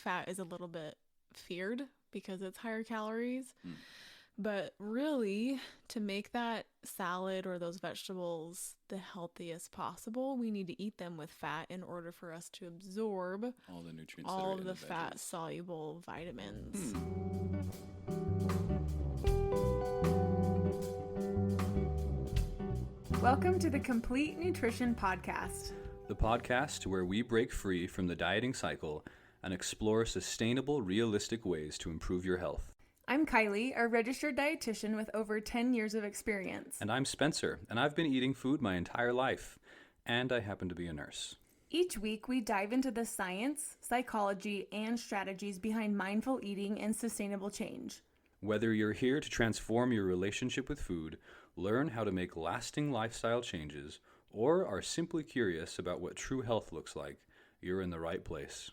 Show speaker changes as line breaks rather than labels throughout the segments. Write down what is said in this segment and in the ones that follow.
fat is a little bit feared because it's higher calories. But really, to make that salad or those vegetables the healthiest possible, we need to eat them with fat in order for us to absorb
all the nutrients,
all
that are
of
in
the
veggies.
fat-soluble vitamins.
Welcome to the Complete Nutrition Podcast.
The podcast where we break free from the dieting cycle and explore sustainable, realistic ways to improve your health.
I'm Kylie, a registered dietitian with over 10 years of experience.
And I'm Spencer, and I've been eating food my entire life. And I happen to be a nurse.
Each week, we dive into the science, psychology, and strategies behind mindful eating and sustainable change.
Whether you're here to transform your relationship with food, learn how to make lasting lifestyle changes, or are simply curious about what true health looks like, you're in the right place.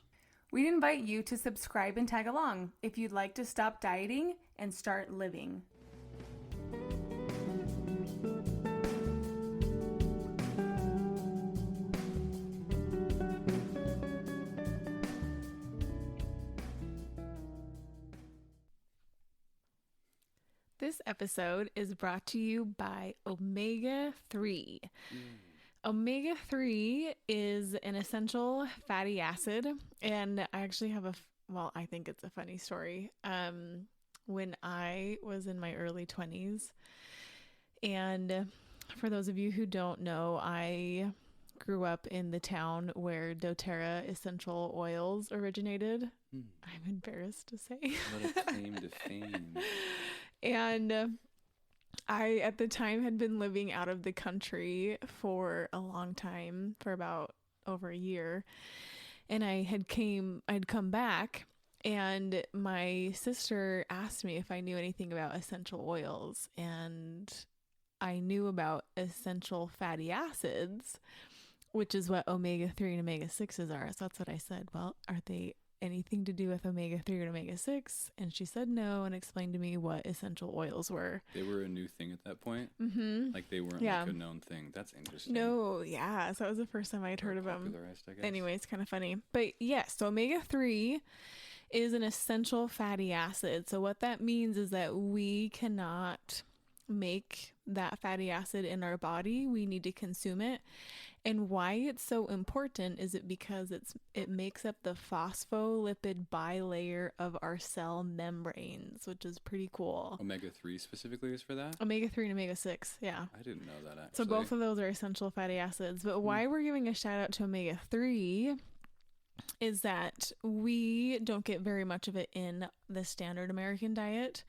We'd invite you to subscribe and tag along if you'd like to stop dieting and start living.
This episode is brought to you by omega-3. Omega-3 is an essential fatty acid, and I actually have I think it's a funny story. When I was in my early 20s, and for those of you who don't know, I grew up in the town where doTERRA essential oils originated. I'm embarrassed to say.
What a claim to fame.
And I, at the time, had been living out of the country for a long time, for about over a year. And I'd come back, and my sister asked me if I knew anything about essential oils. And I knew about essential fatty acids, which is what omega-3 and omega-6s are. So that's what I said. Well, are they anything to do with omega-3 and omega-6? And she said no, and explained to me what essential oils were.
They were a new thing at that point?
Mm-hmm.
Like they weren't like a known thing. That's interesting.
No, yeah. So that was the first time I'd heard of them.
I guess.
Anyway, it's kind of funny. But yes, so omega-3 is an essential fatty acid. So what that means is that we cannot make that fatty acid in our body. We need to consume it. And why it's so important is it because it makes up the phospholipid bilayer of our cell membranes, which is pretty cool.
Omega-3 specifically is for that?
Omega-3 and omega-6, yeah.
I didn't know that, actually.
So both of those are essential fatty acids. But why we're giving a shout out to omega-3 is that we don't get very much of it in the standard American diet.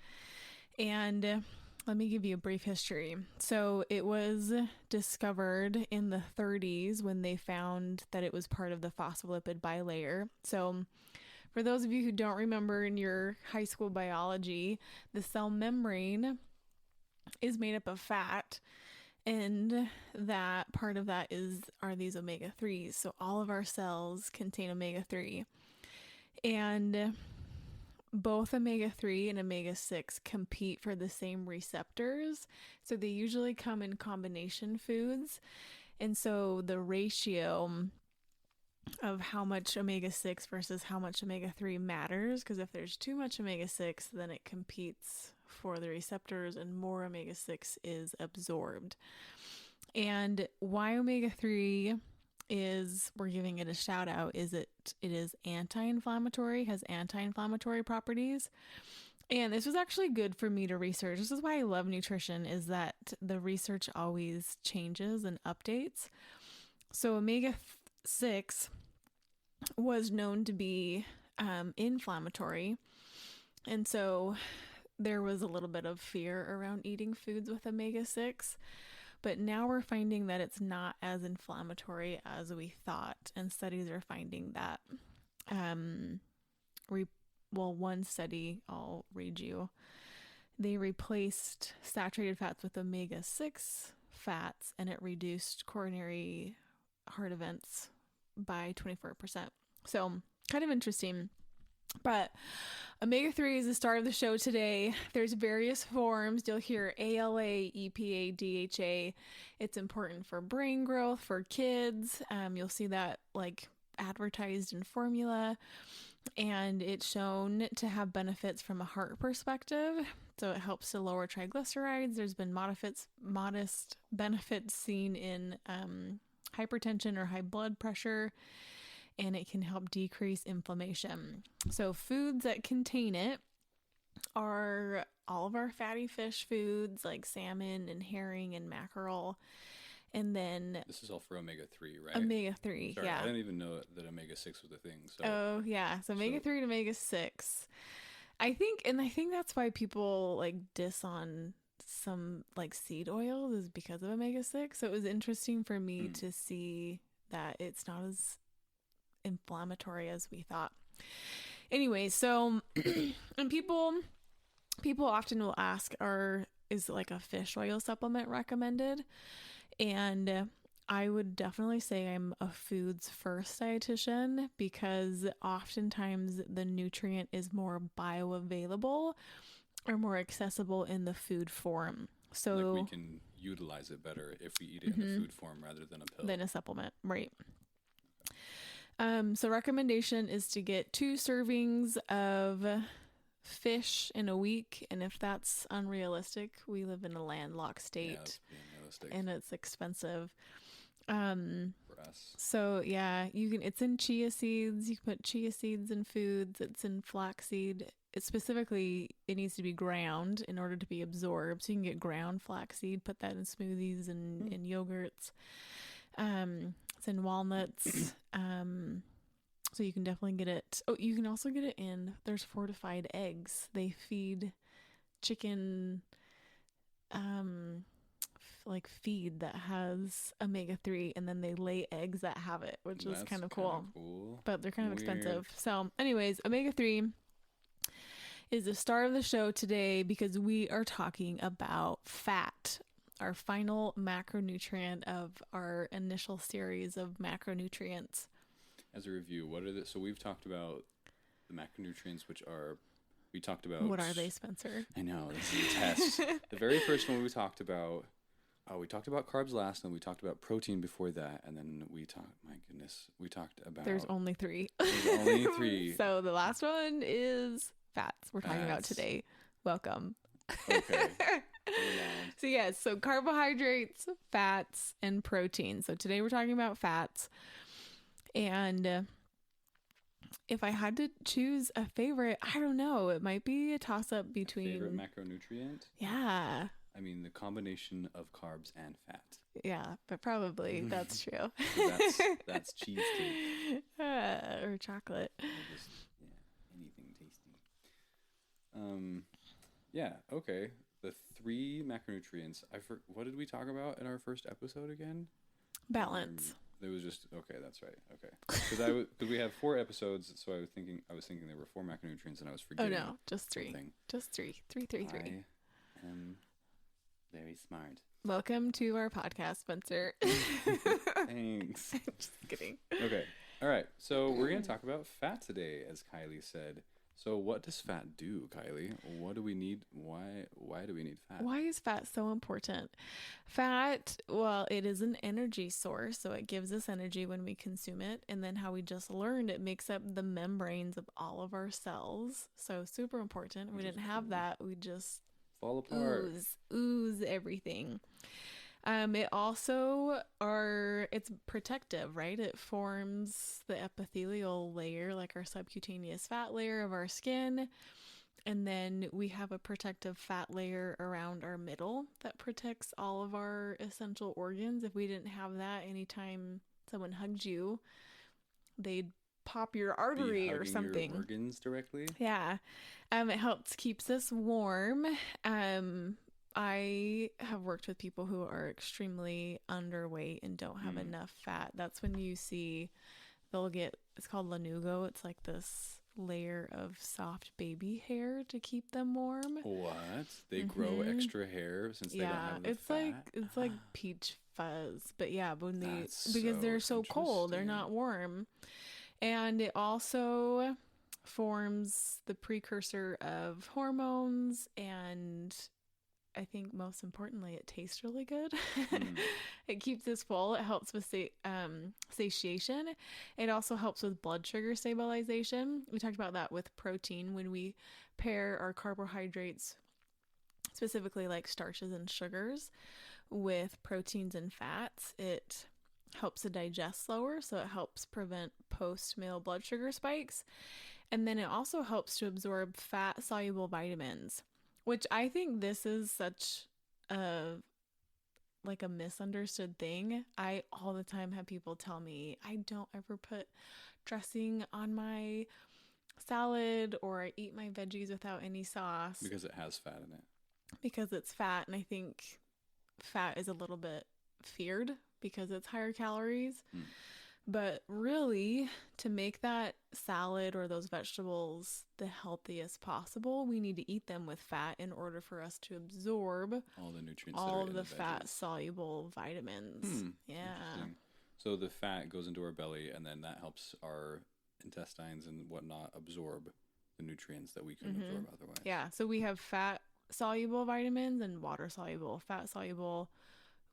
And let me give you a brief history. So it was discovered in the 30s when they found that it was part of the phospholipid bilayer. So for those of you who don't remember in your high school biology, the cell membrane is made up of fat, and that part of that are these omega-3s. So all of our cells contain omega-3. And both omega-3 and omega-6 compete for the same receptors. So they usually come in combination foods. And so the ratio of how much omega-6 versus how much omega-3 matters, because if there's too much omega-6, then it competes for the receptors and more omega-6 is absorbed. And why omega-3 we're giving it a shout out, it is anti-inflammatory, has anti-inflammatory properties. And this was actually good for me to research. This is why I love nutrition, is that the research always changes and updates. So omega-6 was known to be inflammatory. And so there was a little bit of fear around eating foods with omega-6. But now we're finding that it's not as inflammatory as we thought. And studies are finding that. One study, I'll read you. They replaced saturated fats with omega-6 fats, and it reduced coronary heart events by 24%. So kind of interesting. But omega-3 is the star of the show today. There's various forms. You'll hear ALA, EPA, DHA. It's important for brain growth, for kids. You'll see that like advertised in formula. and it's shown to have benefits from a heart perspective. So it helps to lower triglycerides. There's been modest benefits seen in hypertension or high blood pressure, and it can help decrease inflammation. So foods that contain it are all of our fatty fish foods like salmon and herring and mackerel. And then
This is all for omega-3, right?
omega-3,
Sorry,
yeah.
I didn't even know that omega-6 was a thing. So
Oh, yeah. So omega-3 and omega-6. I think that's why people like diss on some like seed oils is because of omega-6. So it was interesting for me to see that it's not as inflammatory as we thought. Anyway, so and people often will ask, is like a fish oil supplement recommended? And I would definitely say I'm a foods first dietitian, because oftentimes the nutrient is more bioavailable or more accessible in the food form. So
like we can utilize it better if we eat it in the food form rather than a pill.
Than a supplement, right? So recommendation is to get 2 servings of fish in a week, and if that's unrealistic, we live in a landlocked state, and it's expensive.
For us.
So yeah, it's in chia seeds. You can put chia seeds in foods. It's in flaxseed. It needs to be ground in order to be absorbed. So you can get ground flaxseed, put that in smoothies and in yogurts. It's in walnuts. So you can definitely get it. Oh, you can also get it there's fortified eggs. They feed chicken, like feed that has omega-3, and then they lay eggs that have it, which is kind of cool. But they're kind of expensive. So anyways, omega-3 is the star of the show today because we are talking about fat, our final macronutrient of our initial series of macronutrients.
As a review, so we've talked about the macronutrients, what
are they, Spencer?
I know, this is a test. The very first one we talked about carbs last, and we talked about protein before that, and then we talked about...
There's only 3.
There's only 3.
So the last one is fats we're talking about today. Welcome.
Okay.
So carbohydrates, fats, and protein. So today we're talking about fats. And if I had to choose a favorite, I don't know. It might be a toss-up between...
Favorite macronutrient?
Yeah.
I mean, the combination of carbs and fat.
Yeah, but probably that's true.
That's cheesecake.
Or chocolate.
Or just, anything tasty. Yeah, okay. The 3 macronutrients. What did we talk about in our first episode again?
Balance.
It was just okay. That's right. Okay, because we have 4 episodes, so I was thinking there were 4 macronutrients, and I was forgetting.
Oh no, just 3.
Something.
Just 3. 3.
I am very smart.
Welcome to our podcast, Spencer.
Thanks.
Just kidding.
Okay. All right. So we're gonna talk about fat today, as Kylie said. So what does fat do, Kylie? What do we need? Why do we need fat?
Why is fat so important? Fat, well, it is an energy source, so it gives us energy when we consume it. And then how we just learned, it makes up the membranes of all of our cells. So super important. If we didn't have that, we just
fall apart.
Ooze everything. It also it's protective, right? It forms the epithelial layer, like our subcutaneous fat layer of our skin. And then we have a protective fat layer around our middle that protects all of our essential organs. If we didn't have that, anytime someone hugged you, they'd pop your artery or something.
Your organs directly?
Yeah. It keeps us warm. I have worked with people who are extremely underweight and don't have enough fat. That's when you see it's called lanugo. It's like this layer of soft baby hair to keep them warm.
What? They grow extra hair since they don't have the fat?
It's like peach fuzz. But yeah, because
so
they're so cold, they're not warm. And it also forms the precursor of hormones and I think most importantly, it tastes really good.
Mm.
It keeps us full. It helps with satiation. It also helps with blood sugar stabilization. We talked about that with protein when we pair our carbohydrates, specifically like starches and sugars, with proteins and fats. It helps to digest slower, so it helps prevent post-meal blood sugar spikes. And then it also helps to absorb fat-soluble vitamins, which I think this is such a like a misunderstood thing. I all the time have people tell me I don't ever put dressing on my salad, or I eat my veggies without any sauce
Because it has fat in it.
because it's fat, and I think fat is a little bit feared because it's higher calories.
Mm.
But really, to make that salad or those vegetables the healthiest possible, we need to eat them with fat in order for us to absorb
All the nutrients that
all
are
of
in
the
veggies.
fat soluble vitamins. Yeah.
Interesting. So the fat goes into our belly, and then that helps our intestines and whatnot absorb the nutrients that we couldn't absorb otherwise.
Yeah. So we have fat soluble vitamins and water soluble. Fat soluble,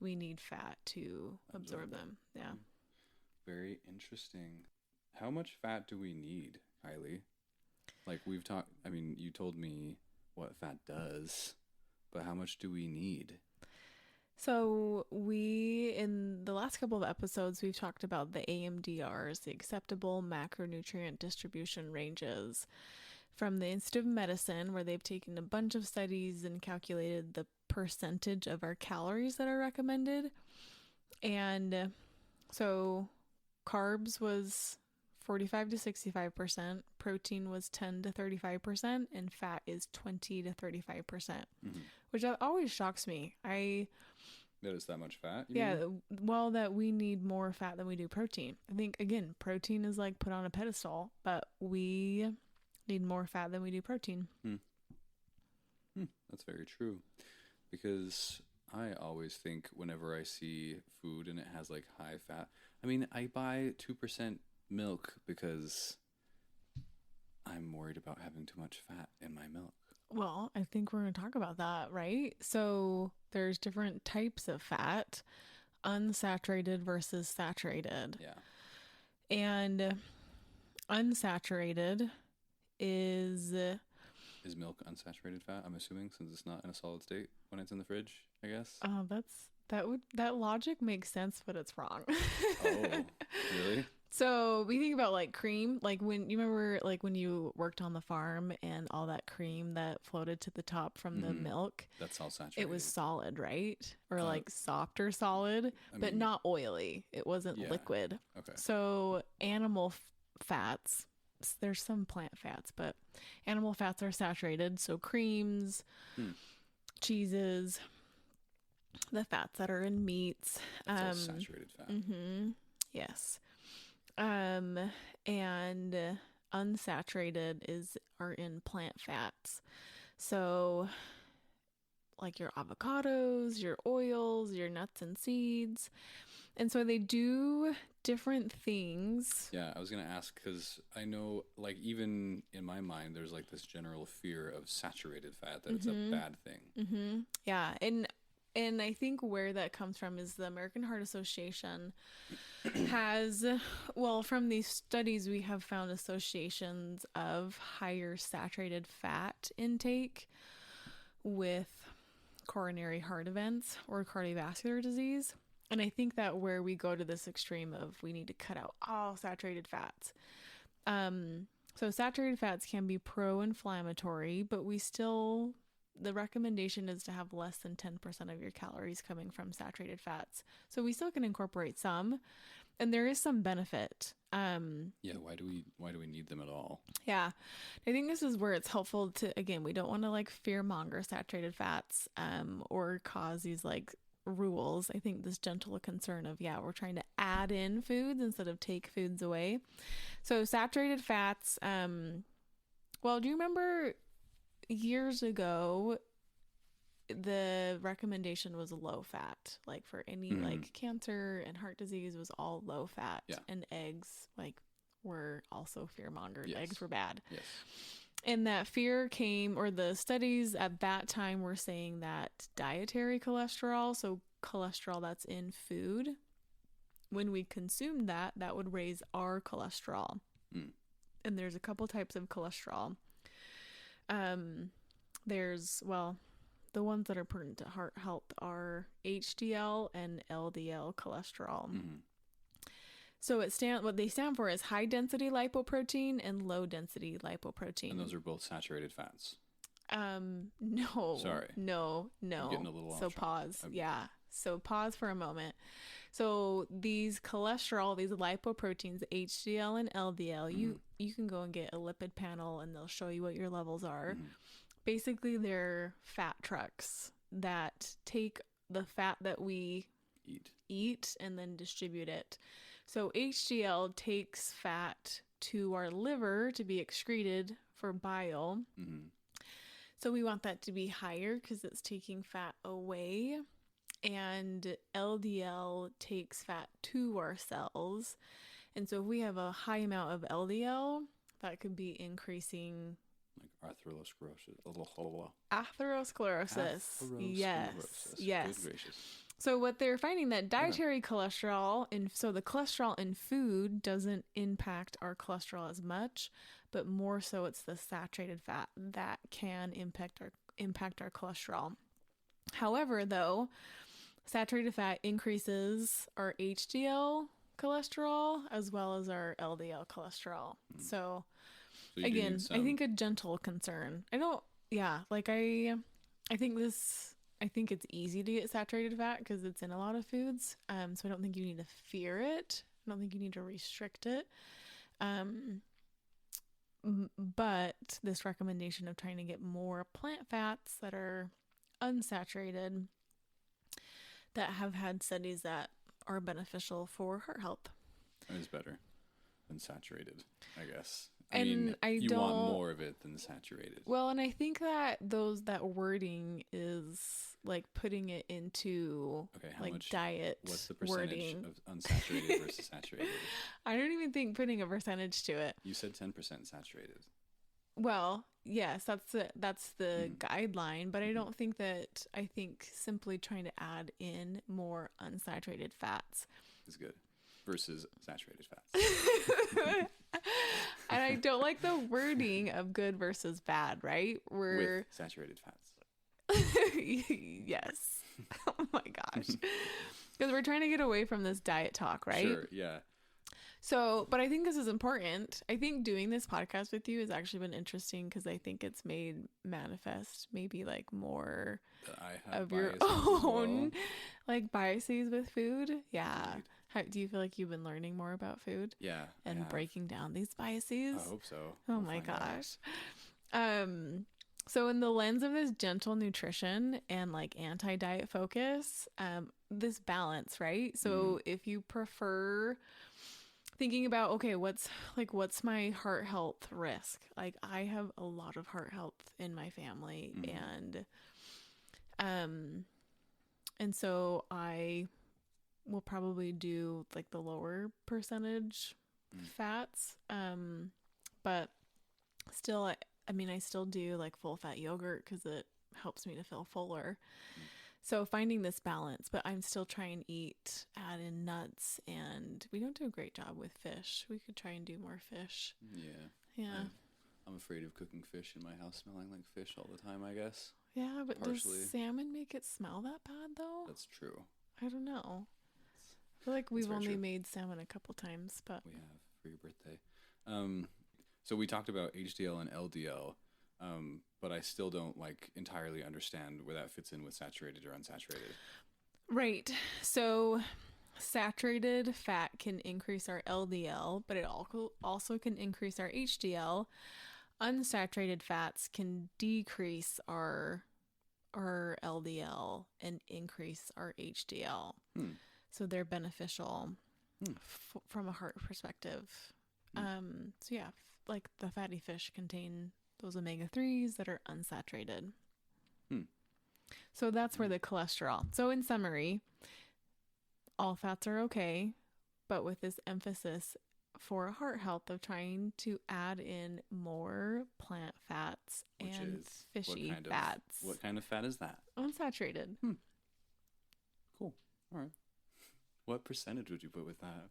we need fat to absorb them. Yeah.
Very interesting. How much fat do we need, Kylie? Like we've talked, I mean, you told me what fat does, but how much do we need?
So in the last couple of episodes, we've talked about the AMDRs, the acceptable macronutrient distribution ranges from the Institute of Medicine, where they've taken a bunch of studies and calculated the percentage of our calories that are recommended. And so carbs was 45 to 65%, protein was 10 to 35%, and fat is 20 to 35%, which always shocks me.
That is that much fat?
Well, that we need more fat than we do protein. I think, again, protein is like put on a pedestal, but we need more fat than we do protein.
That's very true. Because I always think whenever I see food and it has like high fat, I mean, I buy 2% milk because I'm worried about having too much fat in my milk.
Well, I think we're going to talk about that, right? So there's different types of fat, unsaturated versus saturated.
Yeah.
And unsaturated is
milk unsaturated fat, I'm assuming, since it's not in a solid state when it's in the fridge, I guess.
that logic makes sense, but it's wrong.
Oh, really?
So we think about like cream, like when you remember like when you worked on the farm and all that cream that floated to the top from the milk.
That's all saturated.
It was solid, right? Or like soft or solid, but not oily. It wasn't liquid.
Okay.
So animal fats, there's some plant fats, but animal fats are saturated. So creams, cheeses, the fats that are in meats.
That's all saturated fat.
Yes. And unsaturated are in plant fats. So like your avocados, your oils, your nuts and seeds. And so they do different things.
Yeah, I was going to ask because I know like even in my mind, there's like this general fear of saturated fat, that it's a bad thing.
Yeah. And I think where that comes from is the American Heart Association has, well, from these studies, we have found associations of higher saturated fat intake with coronary heart events or cardiovascular disease. And I think that where we go to this extreme of we need to cut out all saturated fats. So saturated fats can be pro-inflammatory, but the recommendation is to have less than 10% of your calories coming from saturated fats. So we still can incorporate some, and there is some benefit.
Yeah, why do we need them at all?
Yeah. I think this is where it's helpful to, again, we don't want to like fear monger saturated fats or cause these like rules. I think this gentle concern of, we're trying to add in foods instead of take foods away. So saturated fats, well, do you remember years ago, the recommendation was low fat, like for any like cancer and heart disease was all low fat, and eggs like were also fear mongered.
Yes.
Eggs were bad.
Yes.
And that fear came, or the studies at that time were saying that dietary cholesterol, so cholesterol that's in food, when we consumed that, that would raise our cholesterol. And there's a couple types of cholesterol. There's, well, the ones that are pertinent to heart health are HDL and LDL cholesterol. So what they stand for is high density lipoprotein and low density lipoprotein.
And those are both saturated fats.
No.
Sorry.
No.
I'm getting a little
So
off track.
pause. Yeah. So pause for a moment. So these cholesterol, these lipoproteins, HDL and LDL, you can go and get a lipid panel and they'll show you what your levels are. Basically, they're fat trucks that take the fat that we eat and then distribute it. So HDL takes fat to our liver to be excreted for bile. So we want that to be higher because it's taking fat away. And LDL takes fat to our cells. And so if we have a high amount of LDL, that could be increasing
like atherosclerosis.
Atherosclerosis. Yes.
Good gracious.
So what they're finding that dietary cholesterol, so the cholesterol in food doesn't impact our cholesterol as much, but more so it's the saturated fat that can impact our cholesterol. However, though, saturated fat increases our HDL cholesterol as well as our LDL cholesterol. So again, I think a gentle concern. I think it's easy to get saturated fat because it's in a lot of foods. So I don't think you need to fear it. I don't think you need to restrict it. But this recommendation of trying to get more plant fats that are unsaturated, that have had studies that are beneficial for heart health.
That is better than saturated, I guess.
You
want more of it than saturated.
Well, and I think that that wording is like putting it into diet.
What's the percentage
wording
of unsaturated versus saturated?
I don't even think putting a percentage to it.
You said 10% saturated.
Well, yes, that's the guideline, but I don't think that. I think simply trying to add in more unsaturated fats
is good versus saturated fats.
And I don't like the wording of good versus bad, right?
With saturated fats.
Yes. Oh my gosh. Because we're trying to get away from this diet talk, right?
Sure, yeah.
So, but I think this is important. I think doing this podcast with you has actually been interesting because I think it's made manifest maybe like more of your own like biases with food. Yeah. Do you feel like you've been learning more about food?
Yeah.
And breaking down these biases?
I hope so.
Oh my gosh. So in the lens of this gentle nutrition and like anti-diet focus, this balance, right? So if you prefer thinking about, okay, what's my heart health risk? Like I have a lot of heart health in my family and so I will probably do like the lower percentage fats. But still, I still do like full fat yogurt because it helps me to feel fuller. So finding this balance, but I'm still trying to add in nuts, and we don't do a great job with fish. We could try and do more fish. Yeah.
I'm afraid of cooking fish in my house smelling like fish all the time, I guess.
Yeah, but does salmon make it smell that bad though?
That's true.
I don't know. I feel like we've only made salmon a couple times, but
we have for your birthday. So we talked about HDL and LDL, but I still don't entirely understand where that fits in with saturated or unsaturated.
Right. So saturated fat can increase our LDL, but it also can increase our HDL. Unsaturated fats can decrease our LDL and increase our HDL. So they're beneficial from a heart perspective. So yeah, like the fatty fish contain those omega-3s that are unsaturated. So that's where the cholesterol. So in summary, all fats are okay, but with this emphasis for heart health of trying to add in more plant fats
Which
and
is
fishy fats.
What kind of fat is that?
Unsaturated.
Cool. All right. What percentage would you put with that?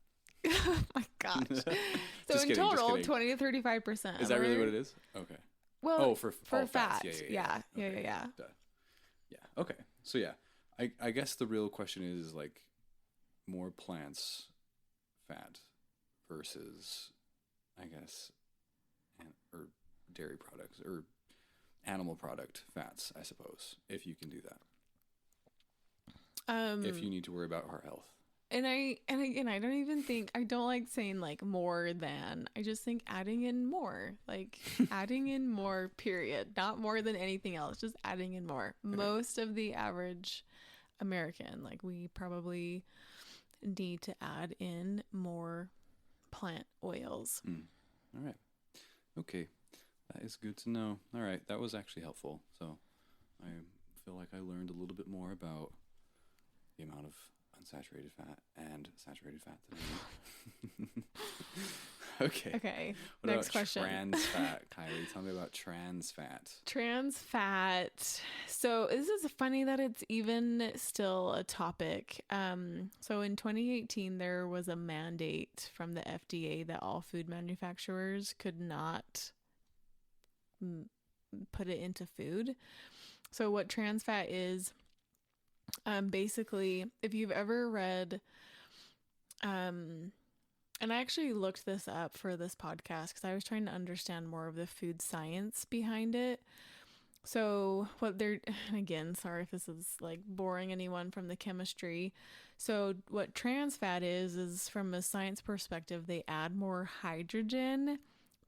Oh my gosh. So
Just
in
kidding, just
total,
kidding.
20 to 35%.
Is that really what it is? Okay.
Well,
for
for
all fats.
fat.
Yeah.
Yeah.
Okay.
Yeah.
Duh. Yeah. Okay. So yeah, I guess the real question is like more plants fat versus, I guess, or dairy products or animal product fats, I suppose, if you can do that. If you need to worry about heart health.
And again, I don't even think, I don't like saying like more than. I just think adding in more, like adding in more, period. Not more than anything else, just adding in more. Okay. Most of the average American, like we probably need to add in more plant oils.
All right. Okay. That is good to know. All right. That was actually helpful. So I feel like I learned a little bit more about the amount of unsaturated fat and saturated fat that I need. Okay. What
Next
about
question.
Trans fat, Kylie? Tell me about trans fat.
Trans fat. So this is funny that it's even still a topic. So in 2018, there was a mandate from the FDA that all food manufacturers could not put it into food. So what trans fat is, basically, if you've ever read, and I actually looked this up for this podcast because I was trying to understand more of the food science behind it. So what they're, again, sorry if this is like boring anyone from the chemistry. So what trans fat is from a science perspective, they add more hydrogen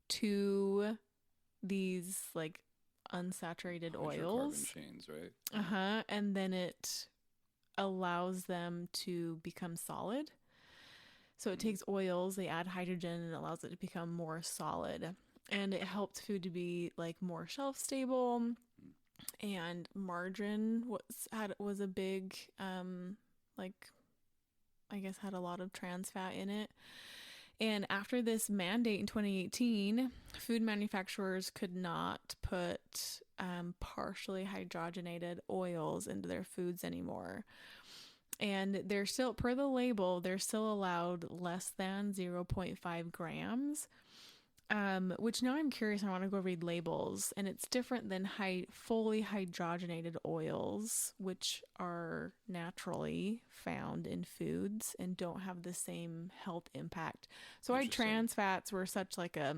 to these like unsaturated oils.
Hydrocarbon chains, right?
And then it allows them to become solid. So it takes oils, they add hydrogen, and it allows it to become more solid. And it helps food to be like more shelf stable. And margarine was a big like, I guess had a lot of trans fat in it. And after this mandate in 2018, food manufacturers could not put partially hydrogenated oils into their foods anymore. And they're still, per the label, they're still allowed less than 0.5 grams, which now I'm curious. I want to go read labels. And it's different than fully hydrogenated oils, which are naturally found in foods and don't have the same health impact. So why trans fats were such like a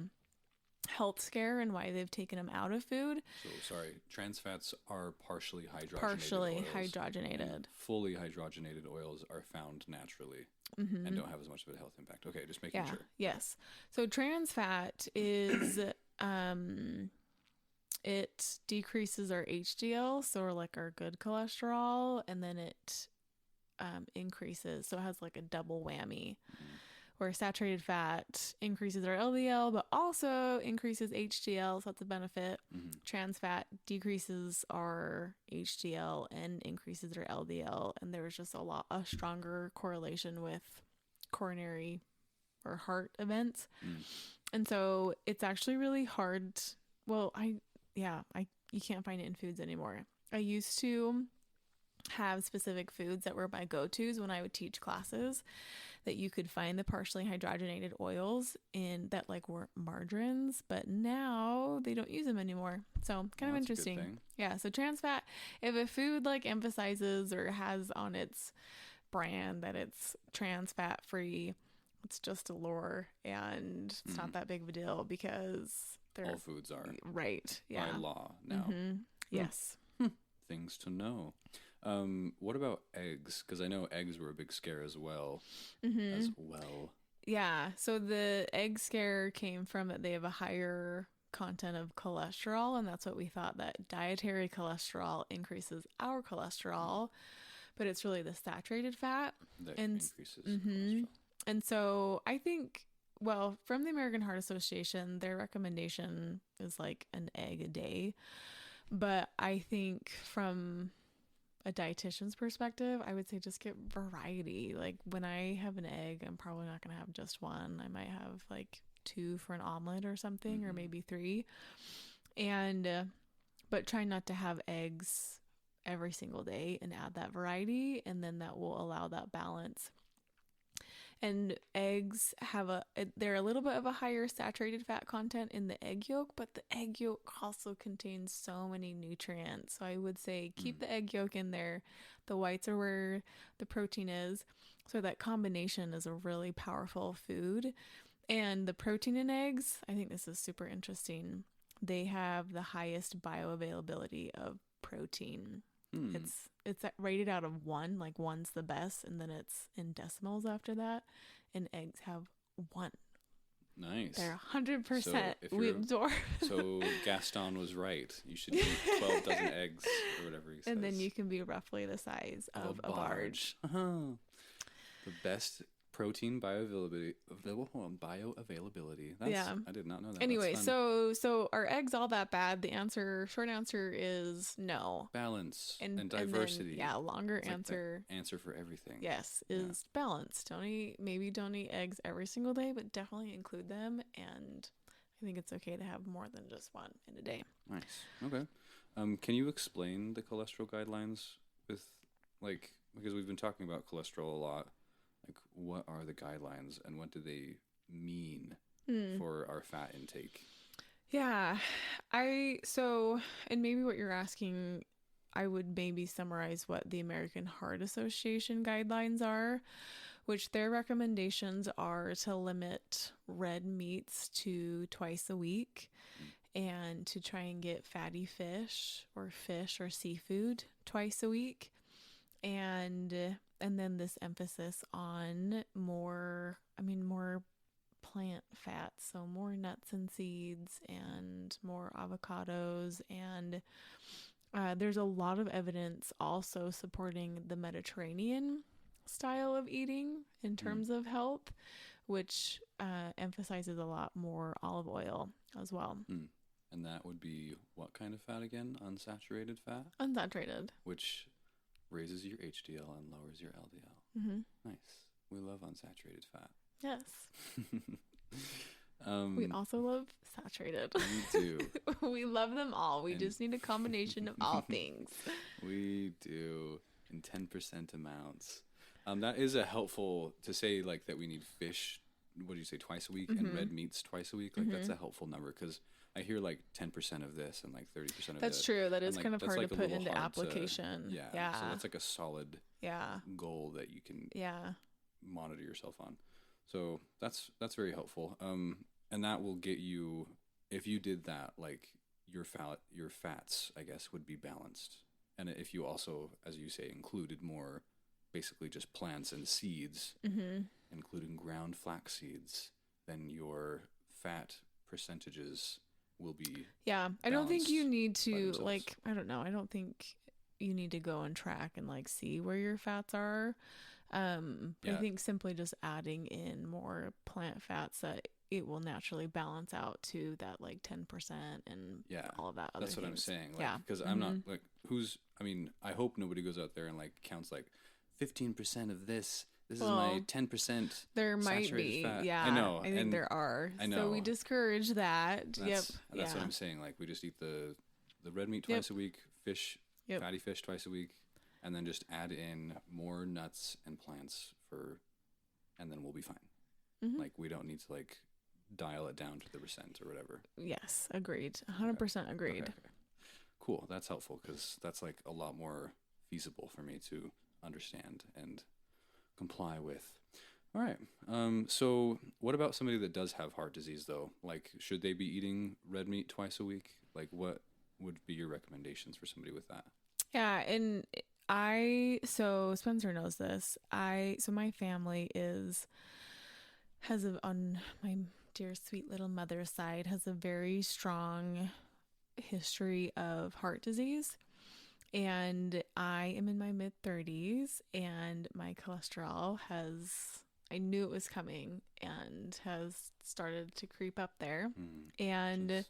health scare and why they've taken them out of food.
So sorry, trans fats are partially hydrogenated
hydrogenated.
Fully hydrogenated oils are found naturally and don't have as much of a health impact. Okay, just making sure.
Yes. So trans fat is it decreases our HDL, so like our good cholesterol, and then it increases, so it has like a double whammy. Where saturated fat increases our LDL, but also increases HDL, so that's a benefit. Trans fat decreases our HDL and increases our LDL, and there was just a stronger correlation with coronary or heart events. And so it's actually really hard. Well, you can't find it in foods anymore. I used to have specific foods that were my go-tos when I would teach classes, that you could find the partially hydrogenated oils in that like were margarines, but now they don't use them anymore. So kind of interesting. Yeah. So trans fat, if a food like emphasizes or has on its brand that it's trans fat free, it's just a lure and it's not that big of a deal because
all foods are
right. Yeah.
By law now.
Yes.
Things to know. What about eggs? Because I know eggs were a big scare as well.
Yeah. So the egg scare came from that they have a higher content of cholesterol, and that's what we thought, that dietary cholesterol increases our cholesterol, but it's really the saturated fat
that increases cholesterol.
And so I think, well, from the American Heart Association, their recommendation is like an egg a day. But I think from a dietitian's perspective, I would say just get variety. Like when I have an egg, I'm probably not going to have just one. I might have like 2 for an omelet or something, or maybe 3. And but try not to have eggs every single day and add that variety, and then that will allow that balance. And eggs they're a little bit of a higher saturated fat content in the egg yolk, but the egg yolk also contains so many nutrients. So I would say keep the egg yolk in there. The whites are where the protein is. So that combination is a really powerful food. And the protein in eggs, I think this is super interesting. They have the highest bioavailability of protein. It's rated out of 1, like 1's the best, and then it's in decimals after that. And eggs have 1.
Nice.
They're 100%.
So
we absorb.
So Gaston was right. You should eat 12 dozen eggs or whatever he says.
And then you can be roughly the size of a barge.
The best protein bioavailability. That's, I did not know that.
Anyway, so are eggs all that bad? The short answer is no.
Balance and diversity.
And then, longer
it's
answer.
Like the answer for everything.
Yes, is balance. Don't eat eggs every single day, but definitely include them. And I think it's okay to have more than just one in a day.
Nice. Okay. Can you explain the cholesterol guidelines because we've been talking about cholesterol a lot. Like, what are the guidelines and what do they mean for our fat intake?
Yeah, and maybe what you're asking, I would maybe summarize what the American Heart Association guidelines are, which their recommendations are to limit red meats to twice a week and to try and get fatty fish or seafood twice a week. And then this emphasis on more plant fats, so more nuts and seeds and more avocados. And there's a lot of evidence also supporting the Mediterranean style of eating in terms of health, which emphasizes a lot more olive oil as well.
And that would be what kind of fat again? Unsaturated fat?
Unsaturated.
Which raises your HDL and lowers your LDL.
Mm-hmm.
Nice. We love unsaturated fat.
Yes. We also love saturated.
We do.
We love them all. We just need a combination of all things.
We do in 10% amounts. That is a helpful to say, like, that we need fish. What do you say, twice a week, and red meats twice a week? Like, that's a helpful number because I hear like 10% of this and like 30% of that.
That's true. That is
and,
kind of hard
like,
to put into application.
Yeah. So that's like a solid goal that you can monitor yourself on. So that's very helpful. And that will get you, if you did that, like your fats, I guess, would be balanced. And if you also, as you say, included more basically just plants and seeds, including ground flax seeds, then your fat percentages will be
I don't think you need to I don't think you need to go and track and like see where your fats are. I think simply just adding in more plant fats that it will naturally balance out to that like 10% and all of that other
that's what
things.
I'm saying, like, because I'm not like I hope nobody goes out there and like counts like 15% of this is my 10%.
There might be
fat.
I know, I think there are.
I know,
so we discourage that.
That's what I'm saying, like we just eat the red meat twice a week, fish, fatty fish twice a week, and then just add in more nuts and plants and then we'll be fine. Like we don't need to like dial it down to the percent or whatever.
Yes, agreed. 100% agreed.
Okay. Cool, that's helpful because that's like a lot more feasible for me to understand and comply with. All right. So what about somebody that does have heart disease though? Like, should they be eating red meat twice a week? Like, what would be your recommendations for somebody with that?
Yeah, and so Spencer knows this. So my family on my dear sweet little mother's side has a very strong history of heart disease. And I am in my mid-30s and my cholesterol I knew it was coming and has started to creep up there. And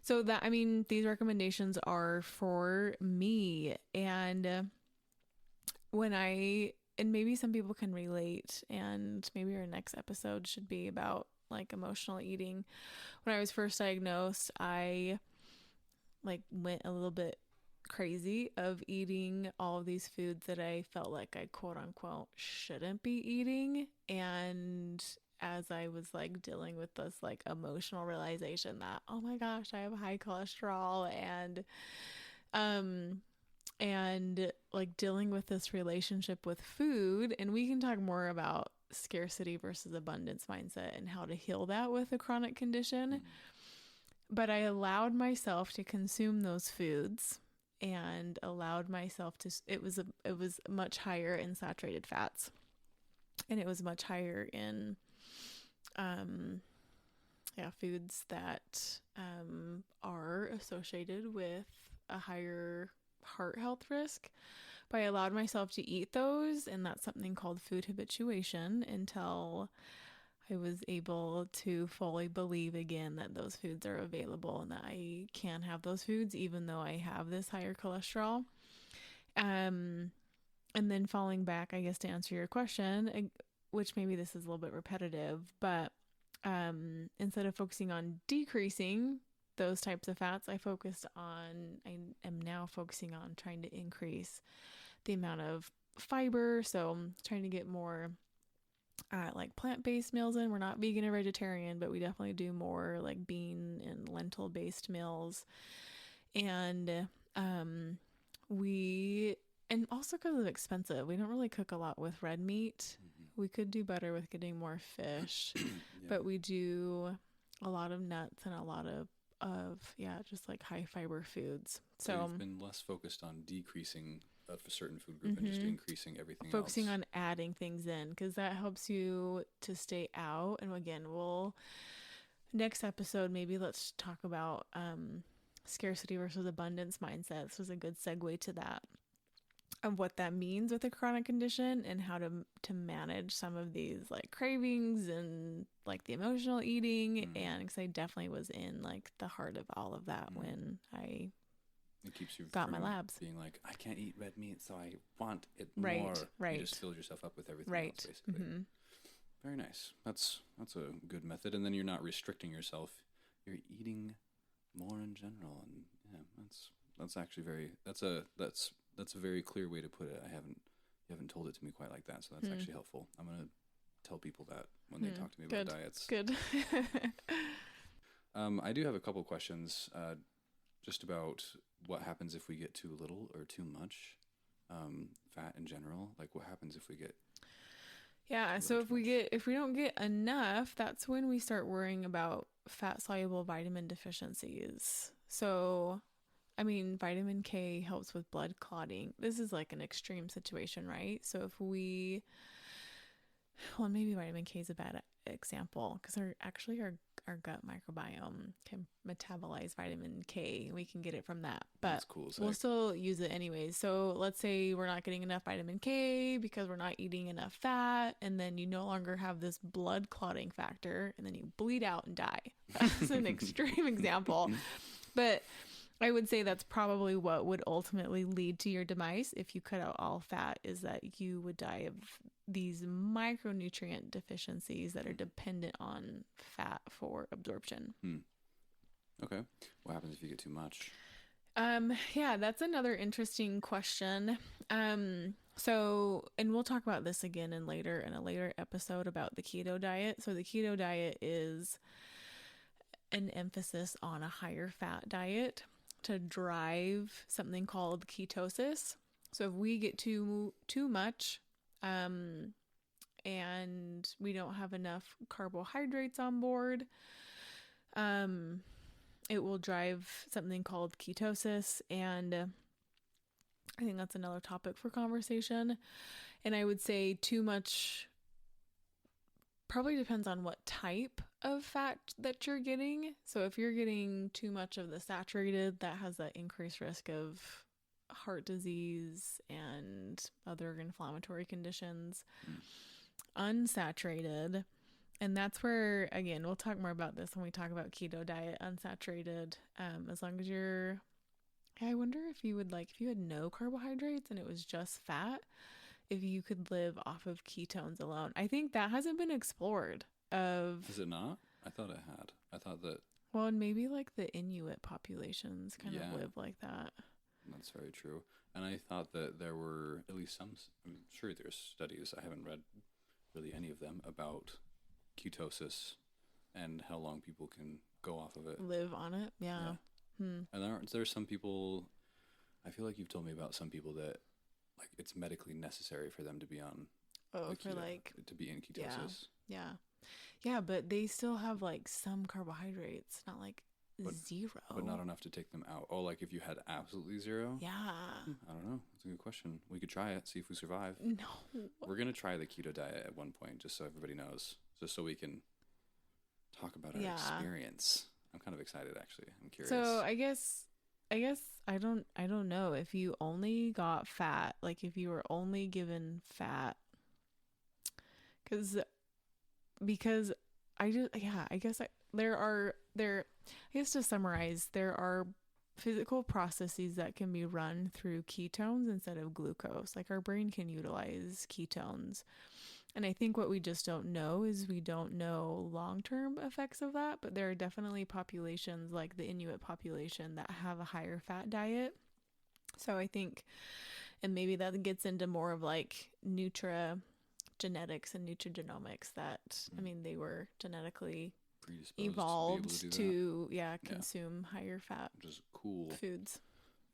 so these recommendations are for me. And and maybe some people can relate, and maybe our next episode should be about like emotional eating. When I was first diagnosed, I like went a little bit crazy of eating all of these foods that I felt like I quote unquote shouldn't be eating. And as I was like dealing with this like emotional realization that, oh my gosh, I have high cholesterol, um and like dealing with this relationship with food, and we can talk more about scarcity versus abundance mindset and how to heal that with a chronic condition. But I allowed myself to consume those foods and allowed myself to, it was much higher in saturated fats, and it was much higher in foods that are associated with a higher heart health risk. But I allowed myself to eat those, and that's something called food habituation, until I was able to fully believe again that those foods are available and that I can have those foods even though I have this higher cholesterol. And then falling back, I guess, to answer your question, which maybe this is a little bit repetitive, but instead of focusing on decreasing those types of fats, I am now focusing on trying to increase the amount of fiber. So I'm trying to get more like plant-based meals in. We're not vegan or vegetarian, but we definitely do more like bean and lentil-based meals. And and also because it's expensive, we don't really cook a lot with red meat. We could do better with getting more fish, but we do a lot of nuts and a lot of just like high fiber foods.
So you've been less focused on decreasing a certain food group and just increasing everything
focusing
else.
on adding things in, because that helps you to stay out. And again, next episode, maybe let's talk about scarcity versus abundance mindset. This was a good segue to that, of what that means with a chronic condition and how to manage some of these like cravings and like the emotional eating. And because I definitely was in like the heart of all of that when
it keeps you
got my labs
being like, I can't eat red meat, so I want it
right,
more.
Right.
You just filled yourself up with everything
right.
else, basically. Very nice. That's a good method. And then you're not restricting yourself. You're eating more in general. And yeah, that's actually that's a very clear way to put it. You haven't told it to me quite like that, so that's actually helpful. I'm gonna tell people that when they talk to me about diets.
Good.
I do have a couple questions, just about what happens if we get too little or too much fat in general. Like, what happens if we get
so if we don't get enough, that's when we start worrying about fat soluble vitamin deficiencies. So I mean, vitamin K helps with blood clotting. This is like an extreme situation, right? So maybe vitamin K is a bad example, because our gut microbiome can metabolize vitamin K. We can get it from that, but
that's cool,
we'll still use it anyways. So let's say we're not getting enough vitamin K because we're not eating enough fat, and then you no longer have this blood clotting factor, and then you bleed out and die. That's an extreme example, but I would say that's probably what would ultimately lead to your demise if you cut out all fat, is that you would die of these micronutrient deficiencies that are dependent on fat for absorption.
Okay. What happens if you get too much?
That's another interesting question. So, and we'll talk about this again in a later episode about the keto diet. So the keto diet is an emphasis on a higher fat diet to drive something called ketosis. So if we get too much and we don't have enough carbohydrates on board, it will drive something called ketosis, and I think that's another topic for conversation. And I would say too much probably depends on what type of fat that you're getting. So if you're getting too much of the saturated, that has that increased risk of heart disease and other inflammatory conditions. Unsaturated, and that's where, again, we'll talk more about this when we talk about keto diet. Unsaturated, as long as I wonder if you had no carbohydrates and it was just fat, if you could live off of ketones alone. I think that hasn't been explored.
Is it not? I thought it had. I thought that
Well, and maybe like the Inuit populations kind
Yeah.
of live like that.
That's very true. And I thought that there were at least some, I'm sure there's studies, I haven't read really any of them, about ketosis and how long people can go off of it.
Live on it. Yeah.
And there's some people, I feel like you've told me about some people that like it's medically necessary for them to be on
Oh,
the
for
keto,
like,
to be in ketosis.
yeah. Yeah, but they still have like some carbohydrates, not like
But-
zero.
But not enough to take them out. Oh, like if you had absolutely zero?
Yeah.
I don't know. That's a good question. We could try it, see if we survive.
No.
We're going to try the keto diet at one point, just so everybody knows, just so we can talk about our experience. I'm kind of excited, actually. I'm curious.
So I guess I don't know if you only got fat, like if you were only given fat, because I just, yeah, I guess I guess to summarize, there are physical processes that can be run through ketones instead of glucose. Like our brain can utilize ketones. And I think what we just don't know is we don't know long-term effects of that, but there are definitely populations like the Inuit population that have a higher fat diet. So I think, and maybe that gets into more of like nutrigenetics and nutrigenomics that, I mean, they were genetically evolved to consume higher fat,
which is cool.
Foods.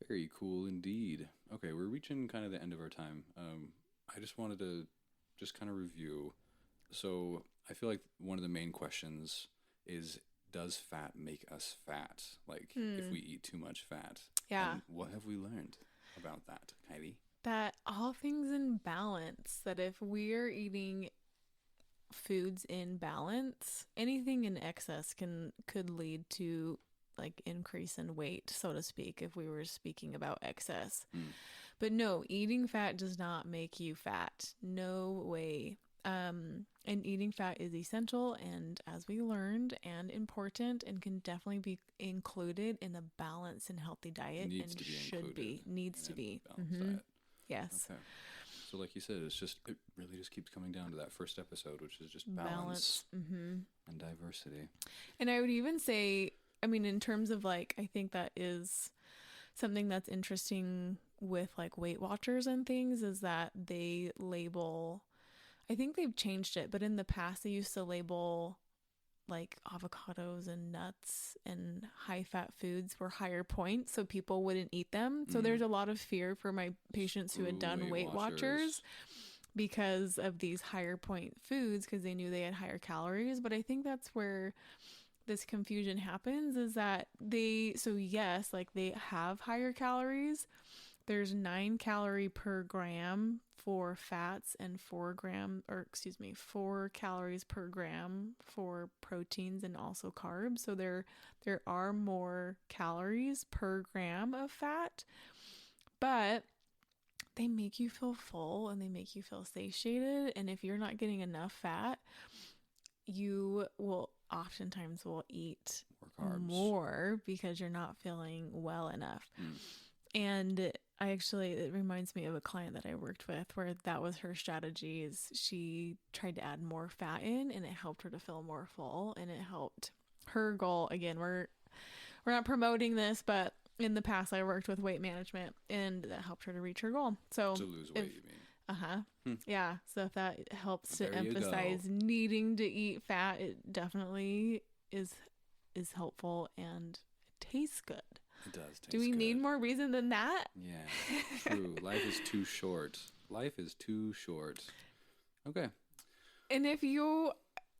Very cool indeed. Okay, we're reaching kind of the end of our time. I just wanted to just kind of review. So I feel like one of the main questions is, does fat make us fat? Like if we eat too much fat.
Yeah.
And what have we learned about that, Kylie?
That all things in balance, that if we're eating foods in balance, anything in excess could lead to like increase in weight, so to speak, if we were speaking about excess. But no, eating fat does not make you fat. No way. And eating fat is essential and, as we learned, and important, and can definitely be included in a balanced and healthy diet.
Needs to be. Diet.
Yes.
Okay. So like you said, it really just keeps coming down to that first episode, which is just balance. And diversity. And
I would even say, I mean, in terms of like, I think that is something that's interesting with like Weight Watchers and things, is that they label, I think they've changed it, but in the past they used to label like avocados and nuts and high fat foods were higher points, so people wouldn't eat them. So there's a lot of fear for my patients who had done Weight Watchers because of these higher point foods, because they knew they had higher calories. But I think that's where this confusion happens, is that yes, like they have higher calories. There's 9 calories per gram for fats and 4 calories per gram for proteins and also carbs. So there are more calories per gram of fat, but they make you feel full and they make you feel satiated. And if you're not getting enough fat, you will oftentimes eat more because you're not feeling well enough. And it reminds me of a client that I worked with where that was her strategy, is she tried to add more fat in and it helped her to feel more full, and it helped her goal. Again, we're not promoting this, but in the past I worked with weight management and that helped her to reach her goal. So
to lose weight, you mean?
Yeah. So if that helps to emphasize needing to eat fat, it definitely is helpful and it tastes good.
It does taste good.
Do we need more reason than that?
Yeah, true. Life is too short. Okay. And
if you,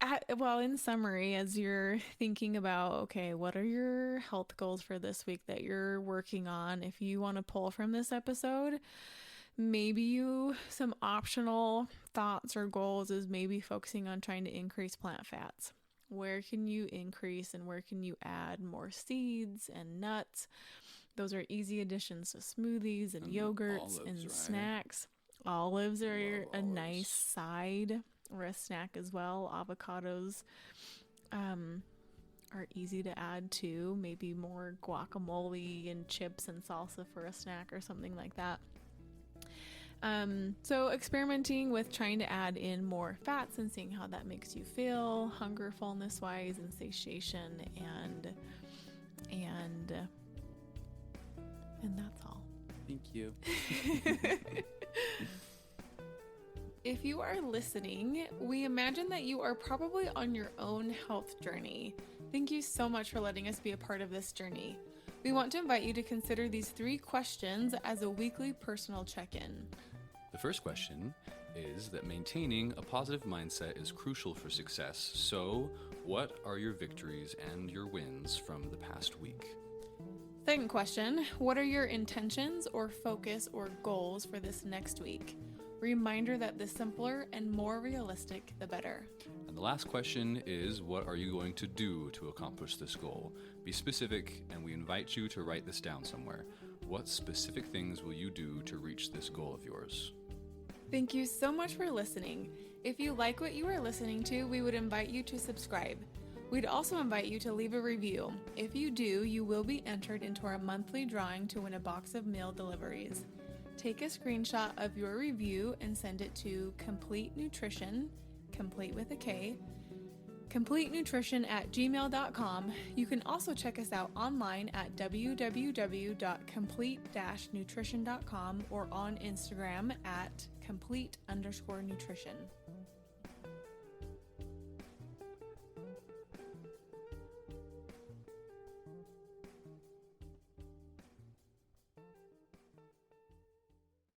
in summary, as you're thinking about, okay, what are your health goals for this week that you're working on? If you want to pull from this episode, maybe some optional thoughts or goals is maybe focusing on trying to increase plant fats. Where can you increase and where can you add more seeds and nuts? Those are easy additions to smoothies and yogurts and snacks. Olives are a nice side or a snack as well. Avocados are easy to add too. Maybe more guacamole and chips and salsa for a snack or something like that. So experimenting with trying to add in more fats and seeing how that makes you feel, hunger, fullness wise, and satiation, and that's all.
Thank you.
If you are listening, we imagine that you are probably on your own health journey. Thank you so much for letting us be a part of this journey. We want to invite you to consider these 3 questions as a weekly personal check-in.
The first question is that maintaining a positive mindset is crucial for success. So, what are your victories and your wins from the past week?
Second question, what are your intentions or focus or goals for this next week? Reminder that the simpler and more realistic, the better.
And the last question is, what are you going to do to accomplish this goal? Be specific, and we invite you to write this down somewhere. What specific things will you do to reach this goal of yours?
Thank you so much for listening. If you like what you are listening to, we would invite you to subscribe. We'd also invite you to leave a review. If you do, you will be entered into our monthly drawing to win a box of meal deliveries. Take a screenshot of your review and send it to Complete Nutrition, complete with a K, completenutrition@gmail.com. You can also check us out online at www.complete-nutrition.com or on Instagram at complete_nutrition.